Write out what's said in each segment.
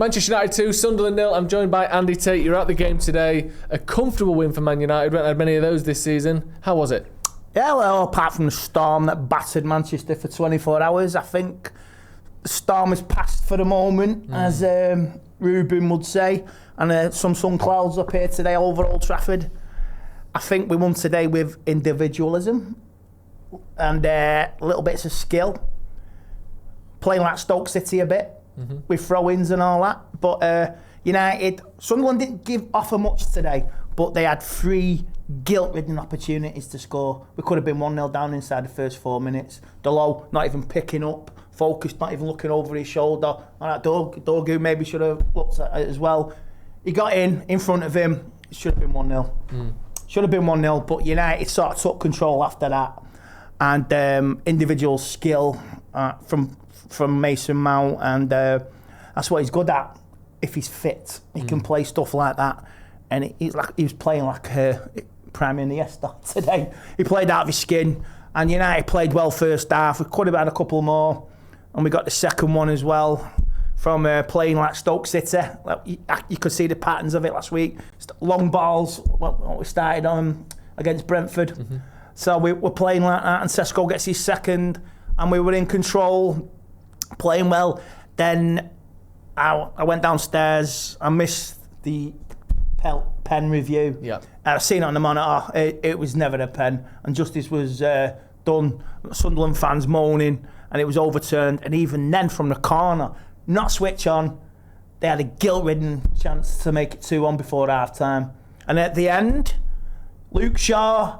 Manchester United 2, Sunderland 0. I'm joined by Andy Tate. You're at the game today. A comfortable win for Man United. We haven't had many of those this season. How was it? Yeah, well, apart from the storm that battered Manchester for 24 hours, I think the storm has passed for the moment, as Ruben would say, and some sun clouds up here today over Old Trafford. I think we won today with individualism and little bits of skill, playing like Stoke City a bit with throw-ins and all that. But Sunderland didn't offer much today, but they had 3 guilt-ridden opportunities to score. We could have been 1-0 down inside the first 4 minutes. Delo not even picking up, focused, not even looking over his shoulder. All right, Dorgu maybe should have looked at it as well. He got in front of him. It should have been 1-0. Should have been 1-0, but United sort of took control after that. And individual skill from Mason Mount, and that's what he's good at. If he's fit, he can play stuff like that. And he was playing like Prime Iniesta today. He played out of his skin, and United played well first half. We could have had a couple more, and we got the second one as well from playing like Stoke City. You could see the patterns of it last week. Long balls, what we started on against Brentford. So we were playing like that, and Sesko gets his second, and we were in control, playing well. Then I went downstairs. I missed the pen review. Yeah, I've seen it on the monitor. It was never a pen, and justice was done. Sunderland fans moaning, and it was overturned. And even then, from the corner, not switch on, they had a guilt-ridden chance to make it 2-1 before half-time. And at the end, Luke Shaw,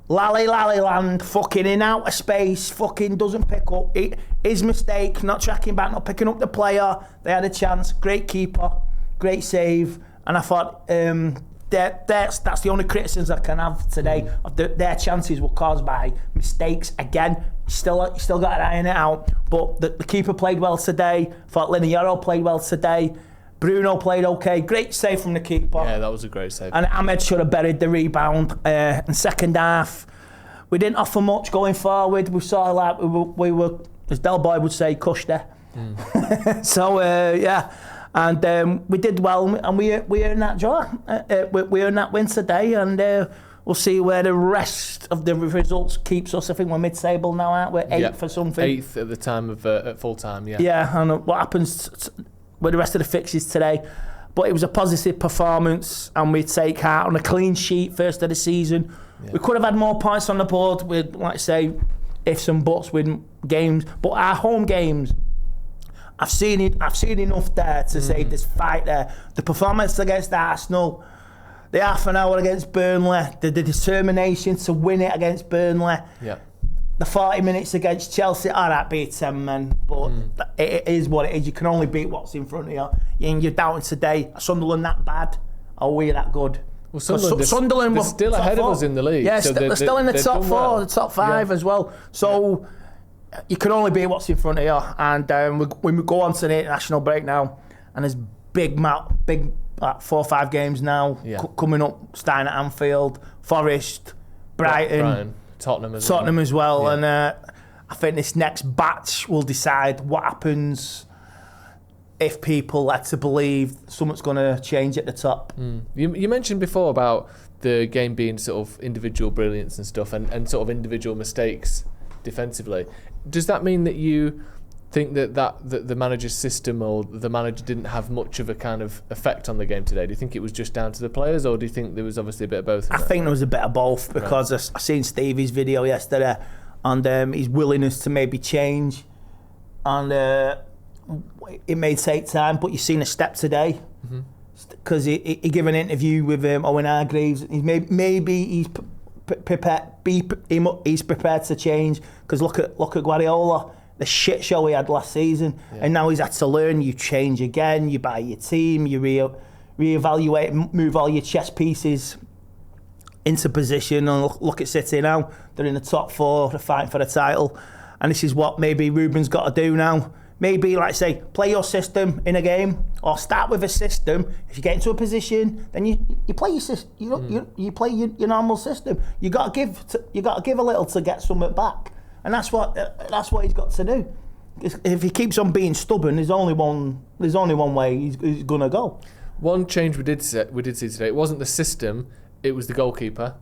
Lally land, fucking in out of space, fucking doesn't pick up. His mistake, not tracking back, not picking up the player. They had a chance. Great keeper, great save. And I thought that's the only criticism I can have today. Their chances were caused by mistakes. Again, still got to iron it out. But the keeper played well today. I thought Lineyaro played well today. Bruno played okay. Great save from the keeper. Yeah, that was a great save. And Ahmed should have buried the rebound. In second half, we didn't offer much going forward. We saw like we were, as Del Boy would say, cushed there. So yeah. And we did well, and we earned that draw. We earned that win today, and we'll see where the rest of the results keeps us. I think we're mid-table now, aren't we? 8th for something. 8th at the time of at full time, yeah. Yeah, and what happens with the rest of the fixtures today. But it was a positive performance, and we take heart on a clean sheet first of the season. Yeah. We could have had more points on the board with, like I say, ifs and buts with games. But our home games, I've seen enough there to say there's fight there. The performance against Arsenal, the half an hour against Burnley, the determination to win it against Burnley, the 40 minutes against Chelsea, that beats them, man. But it is what it is. You can only beat what's in front of you. And you're doubting today, are Sunderland that bad? Are we that good? Well, Sunderland was still ahead of us in the league. Yeah, so they're still in the top 4, the top 5 as well. So you can only beat what's in front of you. And we go on to the international break now, and there's big 4 or 5 games now coming up, starting at Anfield, Forest, Brighton, Tottenham as well. Yeah. And I think this next batch will decide what happens if people like to believe something's going to change at the top. You mentioned before about the game being sort of individual brilliance and stuff, and sort of individual mistakes defensively. Does that mean that you think that the manager's system or the manager didn't have much of a kind of effect on the game today? Do you think it was just down to the players, or do you think there was obviously a bit of both? I think there was a bit of both, because I seen Stevie's video yesterday, and his willingness to maybe change, and it may take time, but you've seen a step today, because he gave an interview with Owen Hargreaves. Maybe he's prepared. He's prepared to change, because look at Guardiola. The shit show he had last season, and now he's had to learn. You change again, you buy your team, you reevaluate, move all your chess pieces into position. And look at City now, they're in the top 4, they're fighting for the title, and this is what maybe Ruben's got to do now. Maybe, like say, play your system in a game, or start with a system. If you get into a position, then you play your system. You play your normal system. You got to give a little to get something back. And that's what he's got to do. if he keeps on being stubborn, there's only one way he's gonna go. One change we did see today. It wasn't the system; it was the goalkeeper.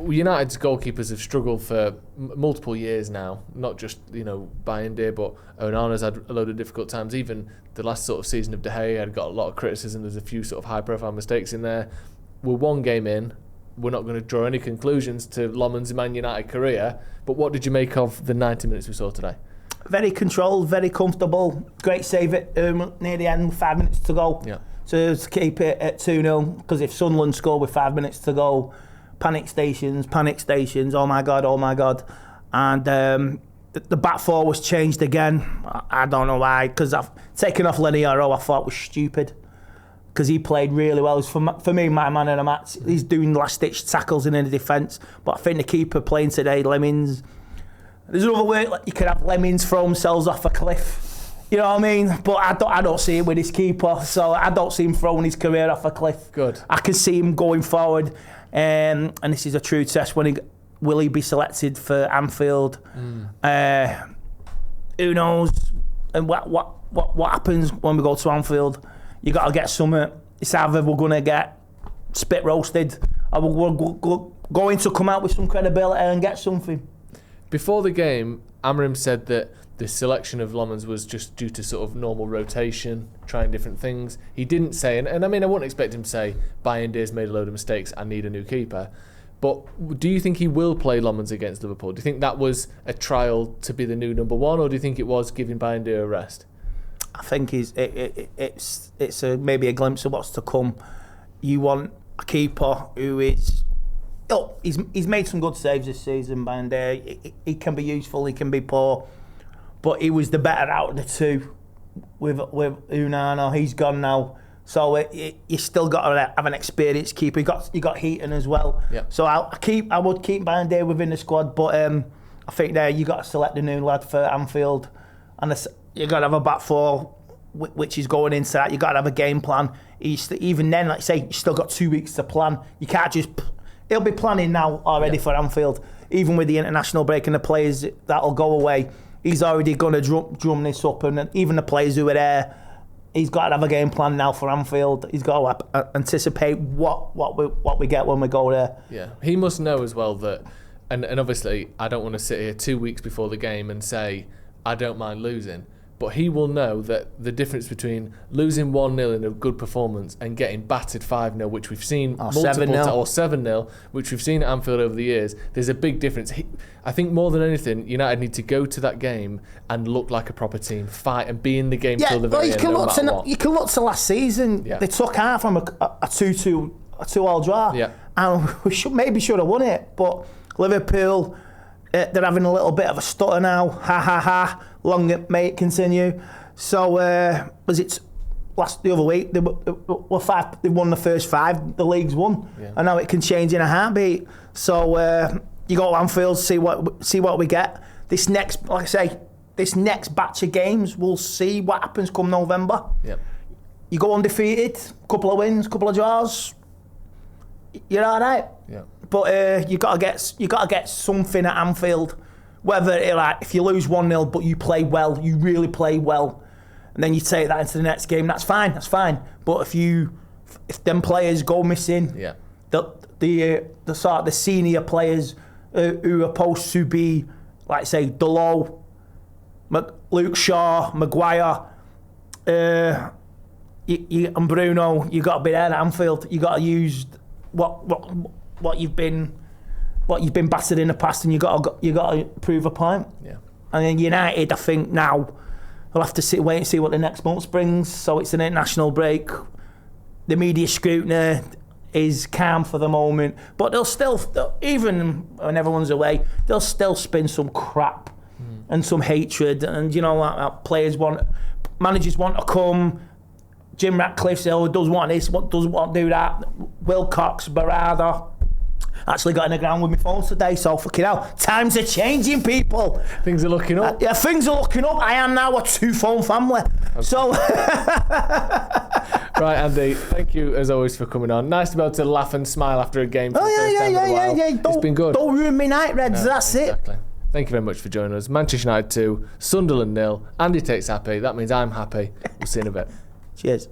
United's goalkeepers have struggled for multiple years now. Not just Bayindir, but Onana's had a load of difficult times. Even the last sort of season of De Gea had got a lot of criticism. There's a few sort of high-profile mistakes in there. We're one game in. We're not going to draw any conclusions to Lammens' Man United career. But what did you make of the 90 minutes we saw today? Very controlled, very comfortable. Great save at near the end, 5 minutes to go. Yeah. To keep it at 2-0. Because if Sunderland score with 5 minutes to go, panic stations, oh my God. And the back four was changed again. I don't know why, because I've taken off Leniero, I thought was stupid. Because he played really well. He was, for me, my man of the match. He's doing last-ditch tackles in the defence. But I think the keeper playing today, Lammens, there's another way, like you could have Lammens throw themselves off a cliff. You know what I mean? But I don't see it with his keeper, so I don't see him throwing his career off a cliff. Good. I can see him going forward, and this is a true test. Will he be selected for Anfield? Who knows? And what happens when we go to Anfield? You got to get something. It's either we're going to get spit roasted, or we're going to come out with some credibility and get something. Before the game, Amarim said that the selection of Lammens was just due to sort of normal rotation, trying different things. He didn't say, and I mean, I wouldn't expect him to say, Bayindir's made a load of mistakes, I need a new keeper. But do you think he will play Lammens against Liverpool? Do you think that was a trial to be the new number one, or do you think it was giving Bayindir a rest? I think it's maybe a glimpse of what's to come. You want a keeper who is... Oh, he's made some good saves this season, Bayindir. He can be useful, he can be poor, but he was the better out of the two with Onana. He's gone now, so you still got to have an experienced keeper. You got Heaton as well. Yep. So I would keep Bayindir within the squad, but I think there you got to select the new lad for Anfield, and you got to have a back four which is going into that. You got to have a game plan. Even then, like I say, you still got 2 weeks to plan. You can't just... He'll be planning now already for Anfield. Even with the international break and the players that'll go away, he's already going to drum this up. And even the players who are there, he's got to have a game plan now for Anfield. He's got to anticipate what we get when we go there. Yeah, he must know as well that, and obviously I don't want to sit here 2 weeks before the game and say I don't mind losing. But he will know that the difference between losing 1-0 in a good performance and getting battered 5-0, which we've seen multiple times, or 7-0, which we've seen at Anfield over the years, there's a big difference. I think more than anything, United need to go to that game and look like a proper team, fight and be in the game till the very end. You can look to last season. Yeah. They took half from a 2-2 draw, and we should have won it. But Liverpool, they're having a little bit of a stutter now. Ha ha ha. Long may it continue. So was it the other week? They won the first 5. The league's won, and now it can change in a heartbeat. So you go to Anfield, see what we get. This next batch of games, we'll see what happens come November. Yep. You go undefeated, couple of wins, couple of draws. You're all right. Yeah. But you got to get something at Anfield. Whether if you lose 1-0 but you play well, you really play well, and then you take that into the next game, that's fine. But if them players go missing, the sort of the senior players who are supposed to be, like say Delo, Luke Shaw, Maguire, and Bruno, you got to be there at Anfield. You got to use what you've been battered in the past, and you got to prove a point. Yeah. And then United, I think now we'll have to wait and see what the next month brings. So it's an international break. The media scrutiny is calm for the moment, but they'll still, even when everyone's away, they'll still spin some crap and some hatred. And you know what? Managers want to come. Jim Ratcliffe doesn't want this, doesn't want to do that. Wilcox, Barada. Actually got in the ground with my phone today, so fucking hell. Times are changing, people. Things are looking up. Yeah, things are looking up. I am now a 2-phone family. Okay. So. Right, Andy, thank you as always for coming on. Nice to be able to laugh and smile after a game for the first time in a while. It's been good. Don't ruin me night, Reds. That's exactly. It. Thank you very much for joining us. Manchester United 2, Sunderland 0. Andy Tate's happy. That means I'm happy. We'll see you in a bit. Cheers.